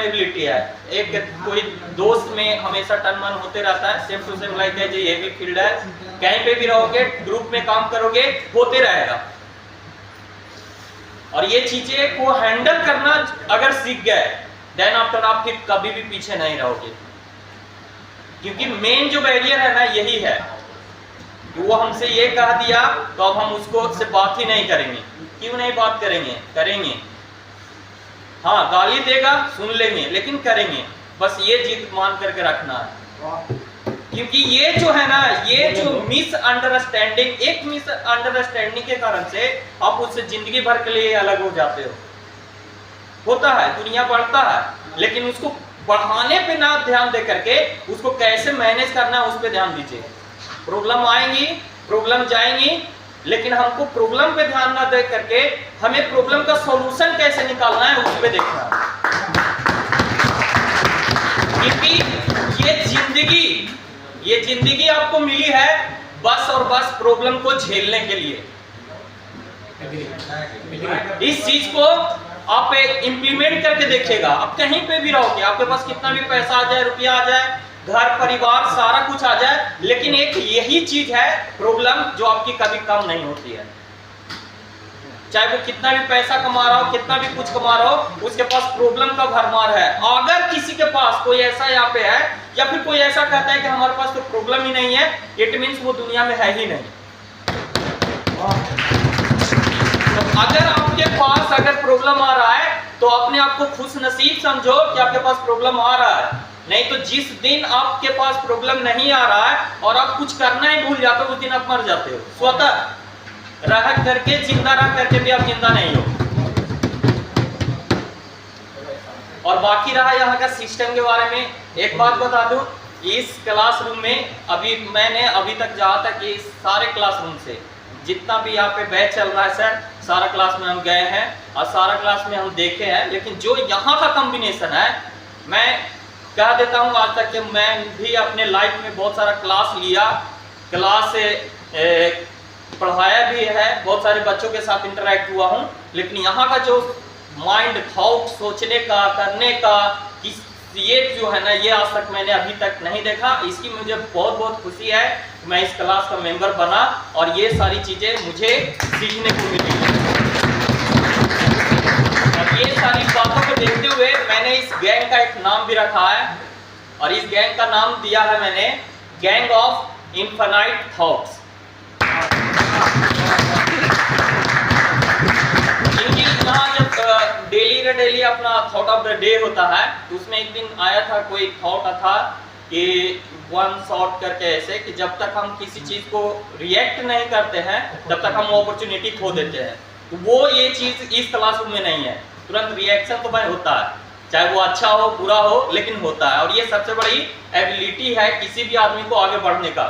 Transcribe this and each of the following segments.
Ability है। एक कोई दोस्त में हमेशा टन मन होते रहता है, सेम टू सेम लाइक है जी, ये भी फील्ड है। कहीं पे भी रहोगे, ग्रुप में काम करोगे, होते रहेगा। और ये चीजें को हैंडल करना अगर सीख गए, देन आफ्टर आप फिर कभी भी पीछे नहीं रहोगे। क्योंकि मेन जो बैरियर है ना यही है कि वो हमसे ये कह दिया तो अब हम उसको से बात ही नहीं करेंगे। क्यों नहीं बात करेंगे? करेंगे। हाँ, गाली देगा, सुन लेंगे, लेकिन करेंगे। बस ये जिद मान करके रखना है। क्योंकि ये जो है ना, ये जो मिसअंडरस्टैंडिंग, एक मिसअंडरस्टैंडिंग के कारण से आप उससे जिंदगी भर के लिए अलग हो जाते हो। होता है, दुनिया बढ़ता है, लेकिन उसको बढ़ाने पे ना ध्यान दे करके उसको कैसे मैनेज करना है उस पे ध्यान दीजिए। प्रॉब्लम आएंगी, प्रॉब्लम जाएंगी, लेकिन हमको प्रॉब्लम पे ध्यान ना दे करके हमें प्रॉब्लम का सॉल्यूशन कैसे निकालना है उस पे देखना है। क्योंकि ये जिंदगी आपको मिली है बस और बस प्रॉब्लम को झेलने के लिए। इस चीज को आप इंप्लीमेंट करके देखिएगा। आप कहीं पे भी रहोगे, आपके पास कितना भी पैसा आ जाए, रुपया आ जाए, घर परिवार सारा कुछ आ जाए, लेकिन एक यही चीज है प्रॉब्लम जो आपकी कभी कम नहीं होती है। चाहे वो कितना भी पैसा कमा रहा हो, कितना भी कुछ कमा रहा हो, उसके पास प्रॉब्लम का भरमार है। अगर किसी के पास कोई ऐसा यहाँ पे है या फिर कोई ऐसा कहता है कि हमारे पास तो प्रॉब्लम ही नहीं है, इट मीन्स वो दुनिया में है ही नहीं। तो अगर आपके पास अगर प्रॉब्लम आ रहा है तो अपने आप को खुश नसीब समझो कि आपके पास प्रॉब्लम आ रहा है। नहीं तो जिस दिन आपके पास प्रॉब्लम नहीं आ रहा है और आप कुछ करना ही भूल जाते हो, उस दिन आप मर जाते हो। स्वतः रह करके, जिंदा रह करके भी आप जिंदा नहीं हो। और बाकी रहा यहाँ का सिस्टम के बारे में, एक बात बता दूं, इस क्लासरूम में मैंने अभी तक जहाँ तक इस सारे क्लासरूम से जितना भी यहाँ पे बैच चल रहा है सर, सारा क्लास में हम गए हैं और सारा क्लास में हम देखे हैं। लेकिन जो यहाँ का कॉम्बिनेशन है, मैं कह देता हूँ आज तक कि मैं भी अपने लाइफ में बहुत सारा क्लास लिया, क्लास से पढ़ाया भी है, बहुत सारे बच्चों के साथ इंटरेक्ट हुआ हूँ। लेकिन यहाँ का जो माइंड थॉट, सोचने का, करने का, ये जो है ना, ये आज तक मैंने अभी तक नहीं देखा। इसकी मुझे बहुत बहुत खुशी है। मैं इस क्लास का मेंबर बना और ये सारी चीजें मुझे सीखने को मिली। और ये सारी बातों को देखते हुए मैंने इस गैंग का एक नाम भी रखा है, और इस गैंग का नाम दिया है मैंने गैंग ऑफ इनफाइनाइट थॉट्स। यहाँ जब डेली अपना थॉट ऑफ द डे होता है, तो उसमें एक दिन आया था, कोई थॉट था कि वन शॉट करके, ऐसे कि जब तक हम किसी चीज को रिएक्ट नहीं करते हैं तब तक हम अपॉर्चुनिटी खो देते हैं। तो वो ये चीज इस क्लासरूम में नहीं है। तुरंत रिएक्शन तो भाई होता है, चाहे वो अच्छा हो बुरा हो, लेकिन होता है। और ये सबसे बड़ी एबिलिटी है किसी भी आदमी को आगे बढ़ने का।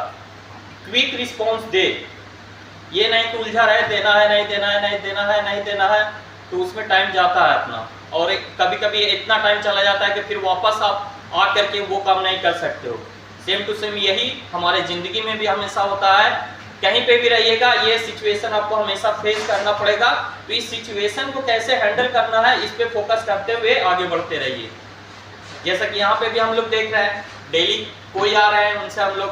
क्विक रिस्पॉन्स दे, ये नहीं कि उलझा रहे, देना है नहीं देना है, नहीं देना है नहीं देना है, तो उसमें टाइम जाता है अपना। और कभी कभी इतना टाइम चला जाता है कि फिर वापस आप आ करके वो काम नहीं कर सकते हो। सेम टू सेम यही हमारे ज़िंदगी में भी हमेशा होता है। कहीं पे भी रहिएगा, ये सिचुएशन आपको हमेशा फेस करना पड़ेगा। तो इस सिचुएशन को कैसे हैंडल करना है, इस पे फोकस करते हुए आगे बढ़ते रहिए। जैसा कि यहाँ पे भी हम लोग देख रहे हैं, डेली कोई आ रहे हैं, उनसे हम लोग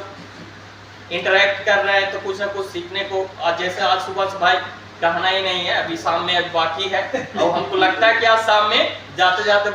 इंटरेक्ट कर रहे हैं, तो कुछ ना कुछ सीखने को। जैसे आज सुबह से भाई कहना ही नहीं है, अभी शाम में अब बाकी है, और हमको लगता है कि आज शाम में जाते जाते